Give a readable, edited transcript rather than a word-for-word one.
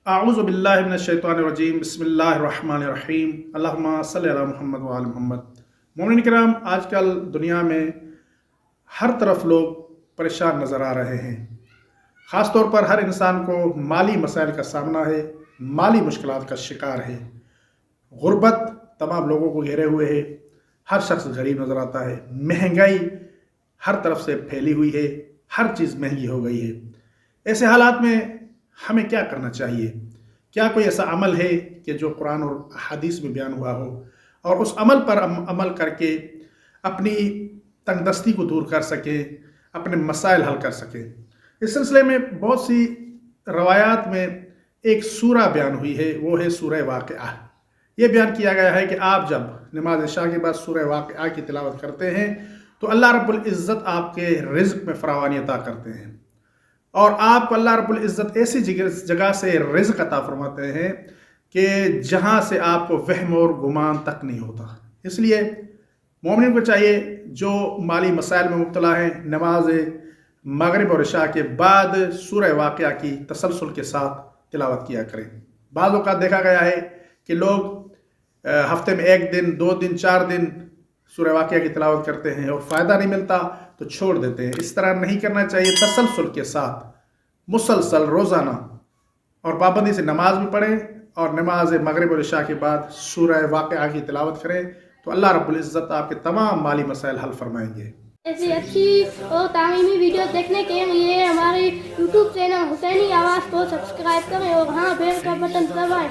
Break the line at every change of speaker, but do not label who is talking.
اعوذ باللہ من الشیطان الرجیم، بسم اللہ الرحمن الرحیم، اللہم صلی علی محمد وآل محمد۔ مومنین کرام، آج کل دنیا میں ہر طرف لوگ پریشان نظر آ رہے ہیں۔ خاص طور پر ہر انسان کو مالی مسائل کا سامنا ہے، مالی مشکلات کا شکار ہے۔ غربت تمام لوگوں کو گھیرے ہوئے ہے، ہر شخص غریب نظر آتا ہے۔ مہنگائی ہر طرف سے پھیلی ہوئی ہے، ہر چیز مہنگی ہو گئی ہے۔ ایسے حالات میں ہمیں کیا کرنا چاہیے؟ کیا کوئی ایسا عمل ہے کہ جو قرآن اور حدیث میں بیان ہوا ہو اور اس عمل پر عمل کر کے اپنی تنگ دستی کو دور کر سکیں، اپنے مسائل حل کر سکیں؟ اس سلسلے میں بہت سی روایات میں ایک سورہ بیان ہوئی ہے، وہ ہے سورہ واقعہ۔ یہ بیان کیا گیا ہے کہ آپ جب نماز عشاء کے بعد سورہ واقعہ کی تلاوت کرتے ہیں تو اللہ رب العزت آپ کے رزق میں فراوانی عطا کرتے ہیں، اور آپ کو اللہ رب العزت ایسی جگہ سے رزق عطا فرماتے ہیں کہ جہاں سے آپ کو وہم اور گمان تک نہیں ہوتا۔ اس لیے مومنین کو چاہیے جو مالی مسائل میں مبتلا ہیں، نماز مغرب اور عشاء کے بعد سورہ واقعہ کی تسلسل کے ساتھ تلاوت کیا کریں۔ بعض اوقات دیکھا گیا ہے کہ لوگ ہفتے میں 1 دن 2 دن 4 دن سورہ واقعہ کی تلاوت کرتے ہیں اور فائدہ نہیں ملتا تو چھوڑ دیتے ہیں۔ اس طرح نہیں کرنا چاہیے، تسلسل کے ساتھ مسلسل روزانہ اور پابندی سے نماز بھی پڑھیں اور نماز مغرب اور عشاء کے بعد سورہ واقعہ کی تلاوت کریں تو اللہ رب العزت آپ کے تمام مالی مسائل حل فرمائیں گے۔
ایسی اچھی اور تعلیمی ویڈیو دیکھنے کے لیے ہمارے یوٹیوب چینل حسینی آواز کو سبسکرائب کریں اور ہاں بیل کا بٹن دبائیں۔